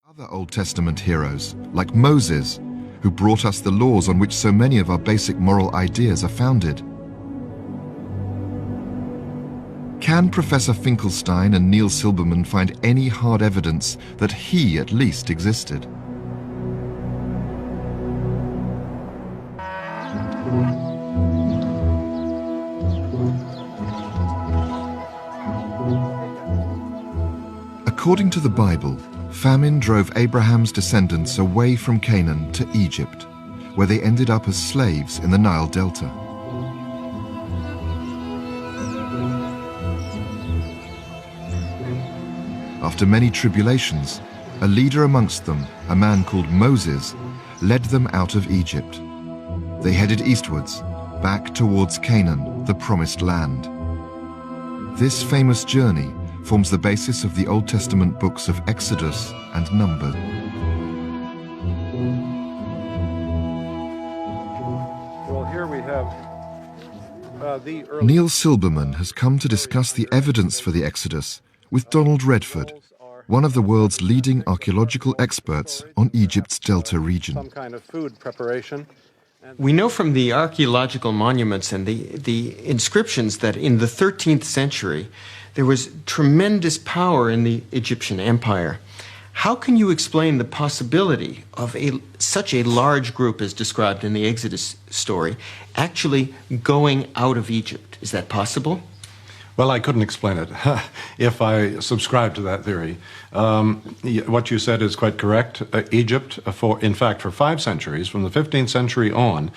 Other Old Testament heroes, like Moses, who brought us the laws on which so many of our basic moral ideas are founded. Can Professor Feinkelstein and Neil Silberman find any hard evidence that he at least existed? According to the Bible, famine drove Abraham's descendants away from Canaan to Egypt, where they ended up as slaves in the Nile Delta. After many tribulations, a leader amongst them, a man called Moses, led them out of Egypt. They headed eastwards, back towards Canaan, the promised land. This famous journey forms the basis of the Old Testament books of Exodus and Numbers. Well, here we have the early... Neil Silberman has come to discuss the evidence for the Exodus with Donald Redford, one of the world's leading archaeological experts on Egypt's Delta region. Some kind of food preparation. We know from the archaeological monuments and the inscriptions that in the 13th century there was tremendous power in the Egyptian empire. How can you explain the possibility of such a large group as described in the Exodus story actually going out of Egypt? Is that possible? Well, I couldn't explain it if I subscribe to that theory. What you said is quite correct. Egypt, in fact, for 5 centuries, from the 15th century on,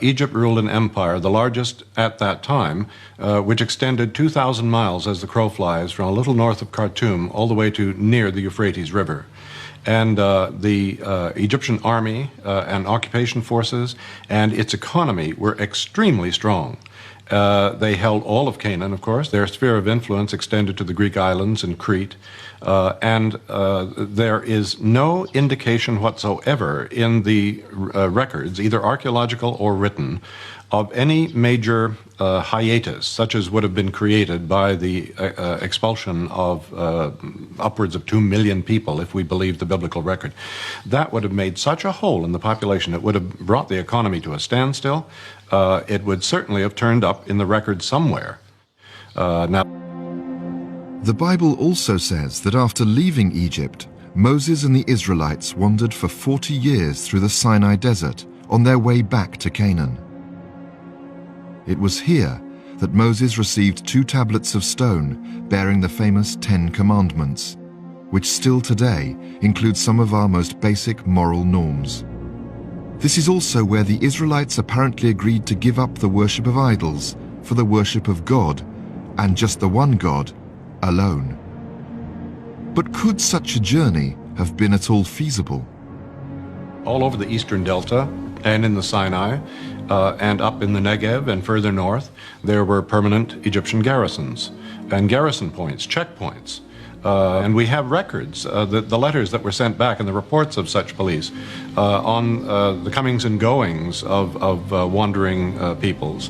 Egypt ruled an empire, the largest at that time, which extended 2,000 miles as the crow flies from a little north of Khartoum all the way to near the Euphrates River. And the Egyptian army and occupation forces and its economy were extremely strong. They held all of Canaan, of course. Their sphere of influence extended to the Greek islands and Crete. And there is no indication whatsoever in the records, either archaeological or written, of any major hiatus, such as would have been created by the expulsion of upwards of 2 million people, if we believe the biblical record. That would have made such a hole in the population. It would have brought the economy to a standstill. It would certainly have turned up in the record somewhere. Now, the Bible also says that after leaving Egypt, Moses and the Israelites wandered for 40 years through the Sinai desert on their way back to Canaan. It was here that Moses received 2 tablets of stone bearing the famous 10 Commandments, which still today include some of our most basic moral norms. This is also where the Israelites apparently agreed to give up the worship of idols for the worship of God, and just the one God, alone. But could such a journey have been at all feasible? all over the eastern delta and in the Sinai, and up in the Negev and further north, there were permanent Egyptian garrisons and garrison points, checkpoints. And we have records, the letters that were sent back and the reports of such police on the comings and goings of wandering peoples.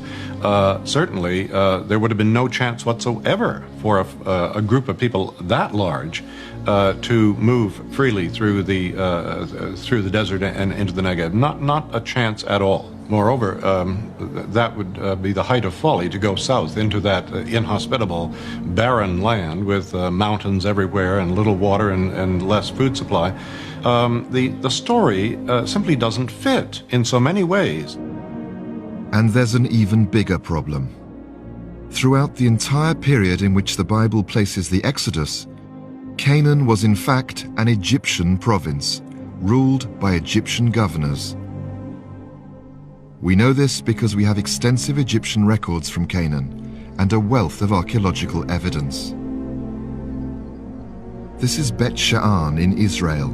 Certainly, there would have been no chance whatsoever for a group of people that large to move freely through the desert and into the Negev. Not a chance at all. Moreover, that would be the height of folly to go south into that inhospitable, barren land with mountains everywhere and little water and less food supply. The story simply doesn't fit in so many ways. And there's an even bigger problem. Throughout the entire period in which the Bible places the Exodus, Canaan was in fact an Egyptian province, ruled by Egyptian governors. We know this because we have extensive Egyptian records from Canaan and a wealth of archaeological evidence. This is Bet Sha'an in Israel.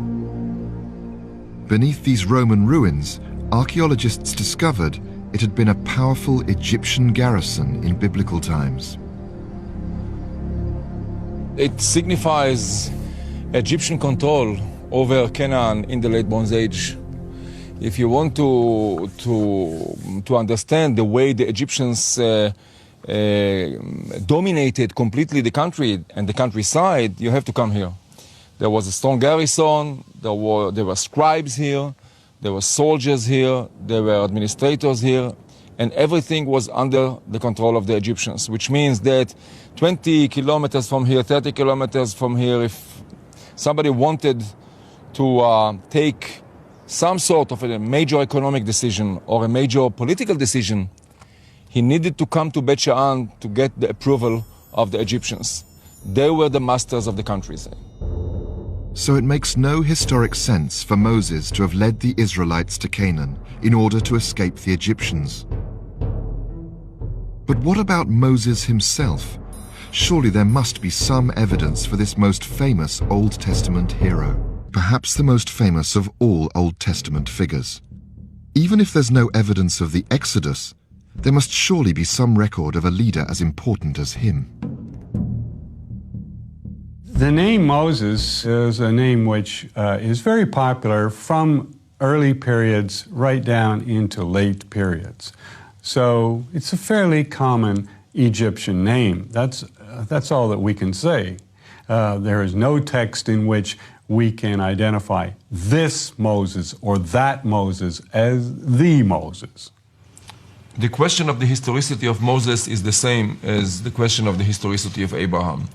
Beneath these Roman ruins, archaeologists discovered it had been a powerful Egyptian garrison in biblical times. It signifies Egyptian control over Canaan in the late Bronze Age. If you want to understand the way the Egyptians dominated completely the country and the countryside, you have to come here There was a strong garrison, there were scribes here, there were soldiers here, there were administrators here, and everything was under the control of the Egyptians, which means that 20 kilometers from here, 30 kilometers from here, if somebody wanted to take some sort of a major economic decision or a major political decision, he needed to come to Bet Sha'an to get the approval of the Egyptians. They were the masters of the countryside. So it makes no historic sense for Moses to have led the Israelites to Canaan in order to escape the Egyptians. But what about Moses himself? Surely there must be some evidence for this most famous Old Testament hero, perhaps the most famous of all Old Testament figures. Even if there's no evidence of the Exodus, there must surely be some record of a leader as important as him. The name Moses is a name which is very popular from early periods right down into late periods. So it's a fairly common Egyptian name. That's all that we can say. There is no text in which we can identify this Moses or that Moses as the Moses. The question of the historicity of Moses is the same as the question of the historicity of Abraham.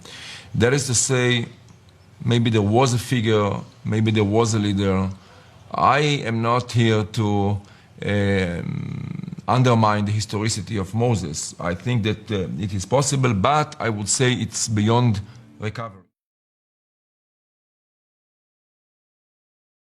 That is to say, maybe there was a figure, maybe there was a leader. I am not here to undermine the historicity of Moses. I think that it is possible, but I would say it's beyond recovery.